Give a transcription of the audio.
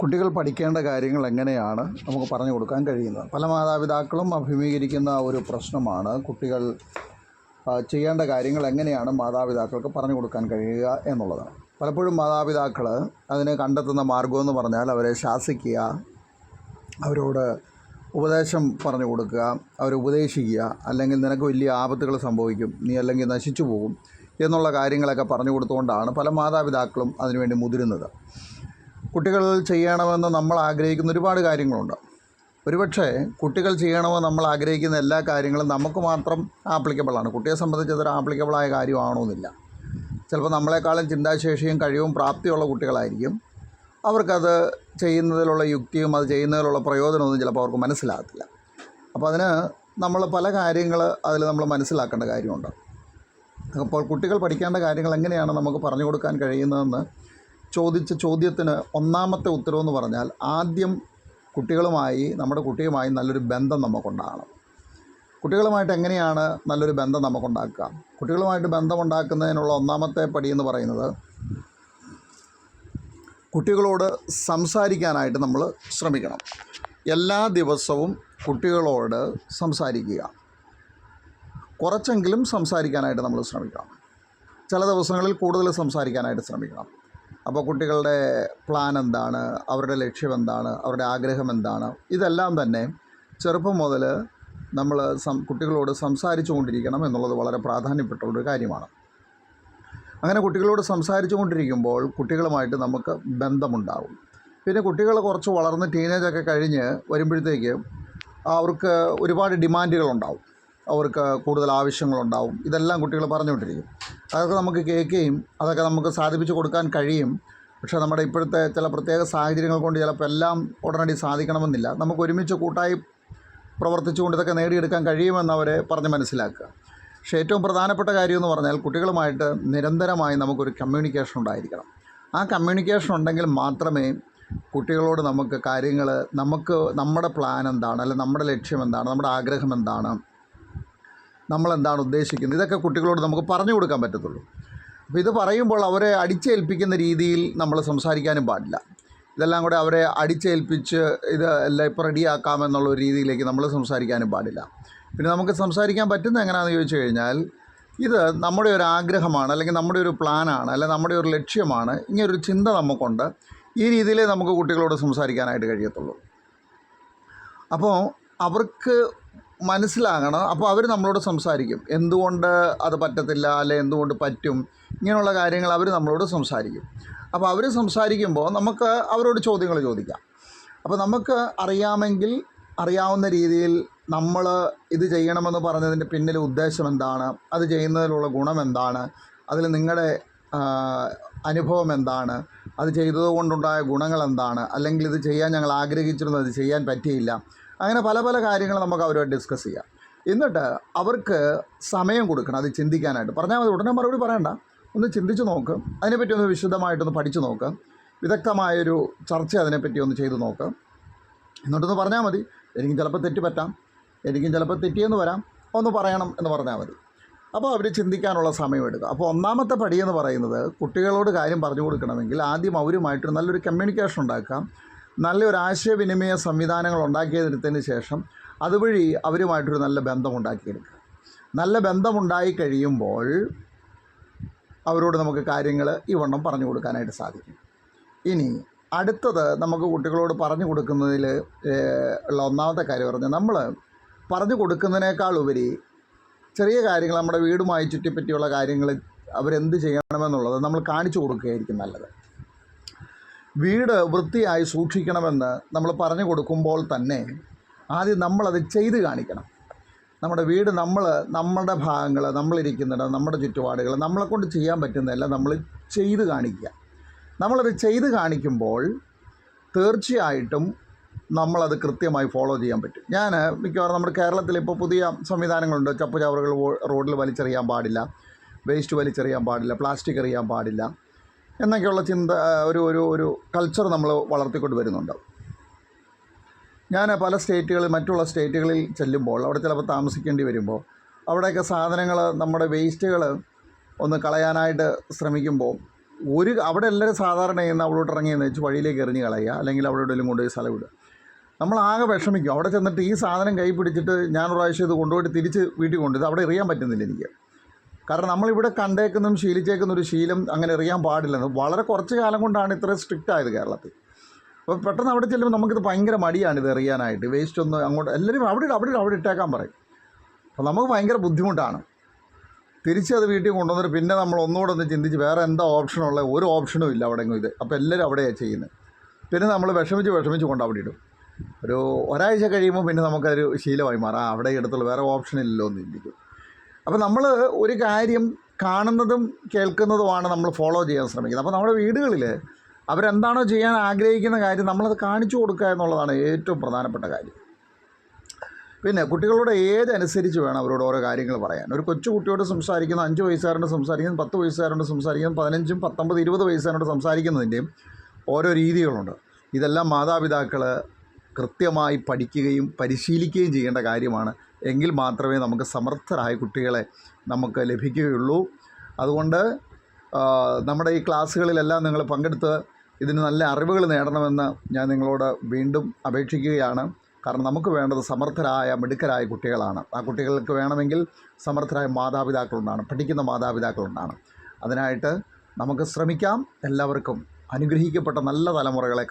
കുട്ടികൾ പഠിക്കേണ്ട കാര്യങ്ങൾ എങ്ങനെയാണ് നമുക്ക് പറഞ്ഞു കൊടുക്കാൻ കഴിയുന്നത്? പല മാതാപിതാക്കളും അഭിമുഖീകരിക്കുന്ന ഒരു പ്രശ്നമാണ് കുട്ടികൾ ചെയ്യേണ്ട കാര്യങ്ങൾ എങ്ങനെയാണ് മാതാപിതാക്കൾക്ക് പറഞ്ഞു കൊടുക്കാൻ കഴിയുക എന്നുള്ളത്. പലപ്പോഴും മാതാപിതാക്കൾ അതിന് കണ്ടെത്തുന്ന മാർഗമെന്ന് പറഞ്ഞാൽ അവരെ ശാസിക്കുക, അവരോട് ഉപദേശം പറഞ്ഞു കൊടുക്കുക, അവരെ ഉപദേശിക്കുക, അല്ലെങ്കിൽ നിനക്ക് വലിയ ആപത്തുകൾ സംഭവിക്കും, നീ അല്ലെങ്കിൽ നശിച്ചു പോകും എന്നുള്ള കാര്യങ്ങളൊക്കെ പറഞ്ഞു കൊടുത്തുകൊണ്ടാണ് പല മാതാപിതാക്കളും അതിനുവേണ്ടി മുതിരുന്നത്. കുട്ടികൾ ചെയ്യണമെന്ന് നമ്മൾ ആഗ്രഹിക്കുന്ന ഒരുപാട് കാര്യങ്ങളുണ്ട്. ഒരുപക്ഷെ കുട്ടികൾ ചെയ്യണമെന്ന് നമ്മൾ ആഗ്രഹിക്കുന്ന എല്ലാ കാര്യങ്ങളും നമുക്ക് മാത്രം ആപ്ലിക്കബിളാണ്. കുട്ടിയെ സംബന്ധിച്ച് അതൊരു ആപ്ലിക്കബിളായ കാര്യമാണോന്നില്ല. ചിലപ്പോൾ നമ്മളെക്കാളും ചിന്താശേഷിയും കഴിവും പ്രാപ്തിയുള്ള കുട്ടികളായിരിക്കും. അവർക്കത് ചെയ്യുന്നതിലുള്ള യുക്തിയും അത് ചെയ്യുന്നതിലുള്ള പ്രയോജനമൊന്നും ചിലപ്പോൾ അവർക്ക് മനസ്സിലാകത്തില്ല. അപ്പോൾ അതിന് നമ്മൾ പല കാര്യങ്ങൾ അതിൽ നമ്മൾ മനസ്സിലാക്കേണ്ട കാര്യമുണ്ട്. അപ്പോൾ കുട്ടികൾ പഠിക്കേണ്ട കാര്യങ്ങൾ എങ്ങനെയാണ് നമുക്ക് പറഞ്ഞു കൊടുക്കാൻ കഴിയുന്നതെന്ന് ചോദിച്ച ചോദ്യത്തിന് ഒന്നാമത്തെ ഉത്തരവെന്ന് പറഞ്ഞാൽ, ആദ്യം നമ്മുടെ കുട്ടിയുമായി നല്ലൊരു ബന്ധം നമുക്കുണ്ടാകണം. കുട്ടികളുമായിട്ട് എങ്ങനെയാണ് നല്ലൊരു ബന്ധം നമുക്കുണ്ടാക്കുക? കുട്ടികളുമായിട്ട് ബന്ധമുണ്ടാക്കുന്നതിനുള്ള ഒന്നാമത്തെ പടി എന്ന് പറയുന്നത്, കുട്ടികളോട് സംസാരിക്കാനായിട്ട് നമ്മൾ ശ്രമിക്കണം. എല്ലാ ദിവസവും കുട്ടികളോട് സംസാരിക്കുക. കുറച്ചെങ്കിലും സംസാരിക്കാനായിട്ട് നമ്മൾ ശ്രമിക്കണം. ചില ദിവസങ്ങളിൽ കൂടുതൽ സംസാരിക്കാനായിട്ട് ശ്രമിക്കണം. അപ്പോൾ കുട്ടികളുടെ പ്ലാൻ എന്താണ്, അവരുടെ ലക്ഷ്യം എന്താണ്, അവരുടെ ആഗ്രഹം എന്താണ്, ഇതെല്ലാം തന്നെ ചെറുപ്പം മുതൽ നമ്മൾ കുട്ടികളോട് സംസാരിച്ചു കൊണ്ടിരിക്കണം എന്നുള്ളത് വളരെ പ്രാധാന്യപ്പെട്ടുള്ളൊരു കാര്യമാണ്. അങ്ങനെ കുട്ടികളോട് സംസാരിച്ചു കൊണ്ടിരിക്കുമ്പോൾ കുട്ടികളുമായിട്ട് നമുക്ക് ബന്ധമുണ്ടാകും. പിന്നെ കുട്ടികൾ കുറച്ച് വളർന്ന് ടീനേജൊക്കെ കഴിഞ്ഞ് വരുമ്പോഴത്തേക്ക് അവർക്ക് ഒരുപാട് ഡിമാൻഡുകളുണ്ടാവും, അവർക്ക് കൂടുതൽ ആവശ്യങ്ങളുണ്ടാവും. ഇതെല്ലാം കുട്ടികൾ പറഞ്ഞുകൊണ്ടിരിക്കും. അതൊക്കെ നമുക്ക് കേൾക്കുകയും അതൊക്കെ നമുക്ക് സാധിപ്പിച്ചു കൊടുക്കാൻ കഴിയും. പക്ഷേ നമ്മുടെ ഇപ്പോഴത്തെ ചില പ്രത്യേക സാഹചര്യങ്ങൾ കൊണ്ട് ചിലപ്പോൾ എല്ലാം ഉടനടി സാധിക്കണമെന്നില്ല. നമുക്ക് ഒരുമിച്ച് കൂട്ടായി പ്രവർത്തിച്ചുകൊണ്ട് ഇതൊക്കെ നേടിയെടുക്കാൻ കഴിയുമെന്ന് അവരെ പറഞ്ഞ് മനസ്സിലാക്കുക. പക്ഷേ ഏറ്റവും പ്രധാനപ്പെട്ട കാര്യമെന്ന് പറഞ്ഞാൽ, കുട്ടികളുമായിട്ട് നിരന്തരമായി നമുക്കൊരു കമ്മ്യൂണിക്കേഷൻ ഉണ്ടായിരിക്കണം. ആ കമ്മ്യൂണിക്കേഷൻ ഉണ്ടെങ്കിൽ മാത്രമേ കുട്ടികളോട് നമുക്ക് കാര്യങ്ങൾ, നമ്മുടെ പ്ലാൻ എന്താണ്, അല്ലെങ്കിൽ നമ്മുടെ ലക്ഷ്യം എന്താണ്, നമ്മുടെ ആഗ്രഹം എന്താണ്, നമ്മളെന്താണ് ഉദ്ദേശിക്കുന്നത്, ഇതൊക്കെ കുട്ടികളോട് നമുക്ക് പറഞ്ഞു കൊടുക്കാൻ പറ്റത്തുള്ളൂ. അപ്പോൾ ഇത് പറയുമ്പോൾ അവരെ അടിച്ചേൽപ്പിക്കുന്ന രീതിയിൽ നമ്മൾ സംസാരിക്കാനും പാടില്ല. ഇതെല്ലാം കൂടെ അവരെ അടിച്ചേൽപ്പിച്ച് ഇത് എല്ലാം ഇപ്പോൾ റെഡിയാക്കാമെന്നുള്ള ഒരു രീതിയിലേക്ക് നമ്മൾ സംസാരിക്കാനും പാടില്ല. പിന്നെ നമുക്ക് സംസാരിക്കാൻ പറ്റുന്നത് എങ്ങനെയാണെന്ന് ചോദിച്ചു കഴിഞ്ഞാൽ, ഇത് നമ്മുടെ ഒരു ആഗ്രഹമാണ്, അല്ലെങ്കിൽ നമ്മുടെ ഒരു പ്ലാനാണ്, അല്ലെങ്കിൽ നമ്മുടെ ഒരു ലക്ഷ്യമാണ്, ഇങ്ങനൊരു ചിന്ത നമുക്കുണ്ട്. ഈ രീതിയിലേ നമുക്ക് കുട്ടികളോട് സംസാരിക്കാനായിട്ട് കഴിയത്തുള്ളൂ. അപ്പോൾ അവർക്ക് മനസ്സിലാകണം. അപ്പോൾ അവർ നമ്മളോട് സംസാരിക്കും. എന്തുകൊണ്ട് അത് പറ്റത്തില്ല, അല്ലെ എന്തുകൊണ്ട് പറ്റും, ഇങ്ങനെയുള്ള കാര്യങ്ങൾ അവർ നമ്മളോട് സംസാരിക്കും. അപ്പോൾ അവർ സംസാരിക്കുമ്പോൾ നമുക്ക് അവരോട് ചോദ്യങ്ങൾ ചോദിക്കാം. അപ്പോൾ നമുക്ക് അറിയാവുന്ന രീതിയിൽ നമ്മൾ ഇത് ചെയ്യണമെന്ന് പറഞ്ഞതിൻ്റെ പിന്നിലെ ഉദ്ദേശം എന്താണ്, അത് ചെയ്യുന്നതിലുള്ള ഗുണം എന്താണ്, അതിൽ നിങ്ങളുടെ അനുഭവം എന്താണ്, അത് ചെയ്തതുകൊണ്ടുണ്ടായ ഗുണങ്ങൾ എന്താണ്, അല്ലെങ്കിൽ ഇത് ചെയ്യാൻ ഞങ്ങൾ ആഗ്രഹിച്ചിരുന്നു, അത് ചെയ്യാൻ പറ്റിയില്ല, അങ്ങനെ പല പല കാര്യങ്ങൾ നമുക്ക് അവരോട് ഡിസ്കസ് ചെയ്യാം. എന്നിട്ട് അവർക്ക് സമയം കൊടുക്കണം അത് ചിന്തിക്കാനായിട്ട്. പറഞ്ഞാൽ മതി, ഉടനെ മറുപടി പറയണ്ട, ഒന്ന് ചിന്തിച്ച് നോക്ക്, അതിനെപ്പറ്റി ഒന്ന് വിശദമായിട്ടൊന്ന് പഠിച്ചു നോക്ക്, വിദഗ്ധമായൊരു ചർച്ച അതിനെപ്പറ്റി ഒന്ന് ചെയ്ത് നോക്ക്. എന്നിട്ടൊന്ന് പറഞ്ഞാൽ മതി. എനിക്കും ചിലപ്പോൾ തെറ്റ് പറ്റാം, എനിക്കും ചിലപ്പോൾ തെറ്റിയെന്ന് വരാം, ഒന്ന് പറയണം എന്ന് പറഞ്ഞാൽ മതി. അപ്പോൾ അവർ ചിന്തിക്കാനുള്ള സമയം എടുക്കുക. അപ്പോൾ ഒന്നാമത്തെ പടിയെന്ന് പറയുന്നത്, കുട്ടികളോട് കാര്യം പറഞ്ഞു കൊടുക്കണമെങ്കിൽ ആദ്യം അവരുമായിട്ട് നല്ലൊരു കമ്മ്യൂണിക്കേഷൻ ഉണ്ടാക്കാം. നല്ലൊരു ആശയവിനിമയ സംവിധാനങ്ങൾ ഉണ്ടാക്കിയെടുത്തതിന് ശേഷം അതുവഴി അവരുമായിട്ടൊരു നല്ല ബന്ധം ഉണ്ടാക്കിയെടുക്കുക. നല്ല ബന്ധമുണ്ടായി കഴിയുമ്പോൾ അവരോട് നമുക്ക് കാര്യങ്ങൾ ഈ വണ്ണം പറഞ്ഞു കൊടുക്കാനായിട്ട് സാധിക്കും. ഇനി അടുത്തത്, നമുക്ക് കുട്ടികളോട് പറഞ്ഞു കൊടുക്കുന്നതിൽ ഉള്ള ഒന്നാമത്തെ കാര്യം പറഞ്ഞാൽ, നമ്മൾ പറഞ്ഞു കൊടുക്കുന്നതിനേക്കാൾ ഉപരി ചെറിയ കാര്യങ്ങൾ, നമ്മുടെ വീടുമായി ചുറ്റിപ്പറ്റിയുള്ള കാര്യങ്ങൾ അവരെന്ത് ചെയ്യണമെന്നുള്ളത് നമ്മൾ കാണിച്ചു കൊടുക്കുകയായിരിക്കും നല്ലത്. വീട് വൃത്തിയായി സൂക്ഷിക്കണമെന്ന് നമ്മൾ പറഞ്ഞു കൊടുക്കുമ്പോൾ തന്നെ ആദ്യം നമ്മളത് ചെയ്ത് കാണിക്കണം. നമ്മുടെ വീട്, നമ്മുടെ ഭാഗങ്ങൾ, നമ്മളിരിക്കുന്നിടം, നമ്മുടെ ചുറ്റുപാടുകൾ, നമ്മളെക്കൊണ്ട് ചെയ്യാൻ പറ്റുന്നതെല്ലാം നമ്മൾ ചെയ്ത് കാണിക്കുക. നമ്മളത് ചെയ്ത് കാണിക്കുമ്പോൾ തീർച്ചയായിട്ടും നമ്മളത് കൃത്യമായി ഫോളോ ചെയ്യാൻ പറ്റും. ഞാൻ മിക്കവാറും നമ്മുടെ കേരളത്തിൽ ഇപ്പോൾ പുതിയ സംവിധാനങ്ങളുണ്ട്. ചപ്പുചവറുകൾ റോഡിൽ വലിച്ചെറിയാൻ പാടില്ല, വേസ്റ്റ് വലിച്ചെറിയാൻ പാടില്ല, പ്ലാസ്റ്റിക് എറിയാൻ പാടില്ല എന്നൊക്കെയുള്ള ഒരു കൾച്ചർ നമ്മൾ വളർത്തിക്കൊണ്ട് വരുന്നുണ്ട്. ഞാൻ പല മറ്റുള്ള സ്റ്റേറ്റുകളിൽ ചെല്ലുമ്പോൾ, അവിടെ ചിലപ്പോൾ താമസിക്കേണ്ടി വരുമ്പോൾ, അവിടെയൊക്കെ സാധനങ്ങൾ, നമ്മുടെ വേസ്റ്റുകൾ ഒന്ന് കളയാനായിട്ട് ശ്രമിക്കുമ്പോൾ അവിടെ എല്ലാവരും സാധാരണ ചെയ്യുന്ന അവളോട്ട് ഇറങ്ങിയെന്ന് വെച്ച് വഴിയിലേക്ക് എറിഞ്ഞ് കളയുക, അല്ലെങ്കിൽ അവിടെ എവിടെയെങ്കിലും കൊണ്ടുപോയി സ്ഥലം വിടുക. നമ്മളാകെ വിഷമിക്കും. അവിടെ ചെന്നിട്ട് ഈ സാധനം കൈ പിടിച്ചിട്ട് ഞാൻ പ്രാവശ്യം ഇത് കൊണ്ടുപോയിട്ട് തിരിച്ച് വീട്ടിൽ കൊണ്ടു, ഇത് അവിടെ എറിയാൻ പറ്റുന്നില്ല എനിക്ക്. കാരണം നമ്മളിവിടെ കണ്ടേക്കുന്നതും ശീലിച്ചേക്കുന്ന ഒരു ശീലം അങ്ങനെ എറിയാൻ പാടില്ലെന്ന് വളരെ കുറച്ച് കാലം കൊണ്ടാണ് ഇത്ര സ്ട്രിക്റ്റ് ആയത് കേരളത്തിൽ. അപ്പോൾ പെട്ടെന്ന് അവിടെ ചെല്ലുമ്പോൾ നമുക്കിത് ഭയങ്കര മടിയാണ് ഇത് എറിയാനായിട്ട്. വേസ്റ്റ് ഒന്ന് അങ്ങോട്ട് എല്ലാവരും അവിടെ ഇട്ടേക്കാൻ പറയും. അപ്പോൾ നമുക്ക് ഭയങ്കര ബുദ്ധിമുട്ടാണ്. തിരിച്ചത് വീട്ടിൽ കൊണ്ടുവന്നിട്ട് പിന്നെ നമ്മൾ ഒന്നുകൂടെ ഒന്ന് ചിന്തിച്ച് വേറെ എന്താ ഓപ്ഷനുള്ള, ഒരു ഓപ്ഷനും ഇല്ല അവിടെ ഇത്. അപ്പോൾ എല്ലാവരും അവിടെയാണ് ചെയ്യുന്നത്. പിന്നെ നമ്മൾ വിഷമിച്ച് കൊണ്ട് അവിടെ ഇടും. ഒരാഴ്ച കഴിയുമ്പോൾ പിന്നെ നമുക്കൊരു ശീലമായി മാറാം. അവിടെ എടുത്തുള്ളൂ, വേറെ ഓപ്ഷൻ ഇല്ലല്ലോ എന്ന് ചിന്തിക്കും. അപ്പോൾ നമ്മൾ ഒരു കാര്യം കാണുന്നതും കേൾക്കുന്നതുമാണ് നമ്മൾ ഫോളോ ചെയ്യാൻ ശ്രമിക്കുന്നത്. അപ്പോൾ നമ്മുടെ വീടുകളിൽ അവരെന്താണോ ചെയ്യാൻ ആഗ്രഹിക്കുന്ന കാര്യം നമ്മളത് കാണിച്ചു കൊടുക്കുക എന്നുള്ളതാണ് ഏറ്റവും പ്രധാനപ്പെട്ട കാര്യം. പിന്നെ കുട്ടികളുടെ ഏജ് അനുസരിച്ച് വേണം അവരോട് ഓരോ കാര്യങ്ങൾ പറയാൻ. ഒരു കൊച്ചു കുട്ടിയോട് സംസാരിക്കുന്ന 5 വയസ്സുകാരോട് സംസാരിക്കുന്നത്, 10 വയസ്സുകാരോട് സംസാരിക്കുന്നത്, 15, 19, 20 വയസ്സുകാരോട് സംസാരിക്കുന്നതിൻ്റെയും ഓരോ രീതികളുണ്ട്. ഇതെല്ലാം മാതാപിതാക്കൾ കൃത്യമായി പഠിക്കുകയും പരിശീലിക്കുകയും ചെയ്യേണ്ട കാര്യമാണ്. എങ്കിൽ മാത്രമേ നമുക്ക് സമർത്ഥരായ കുട്ടികളെ നമുക്ക് ലഭിക്കുകയുള്ളൂ. അതുകൊണ്ട് നമ്മുടെ ഈ ക്ലാസ്സുകളിലെല്ലാം നിങ്ങൾ പങ്കെടുത്ത് ഇതിന് നല്ല അറിവുകൾ നേടണമെന്ന് ഞാൻ നിങ്ങളോട് വീണ്ടും അപേക്ഷിക്കുകയാണ്. കാരണം നമുക്ക് വേണ്ടത് സമർത്ഥരായ മിടുക്കരായ കുട്ടികളാണ്. ആ കുട്ടികൾക്ക് വേണമെങ്കിൽ സമർത്ഥരായ മാതാപിതാക്കളുണ്ടാണ്, പഠിക്കുന്ന മാതാപിതാക്കളുണ്ടാണ്. അതിനായിട്ട് നമുക്ക് ശ്രമിക്കാം. എല്ലാവർക്കും അനുഗ്രഹിക്കപ്പെട്ട നല്ല തലമുറകളെ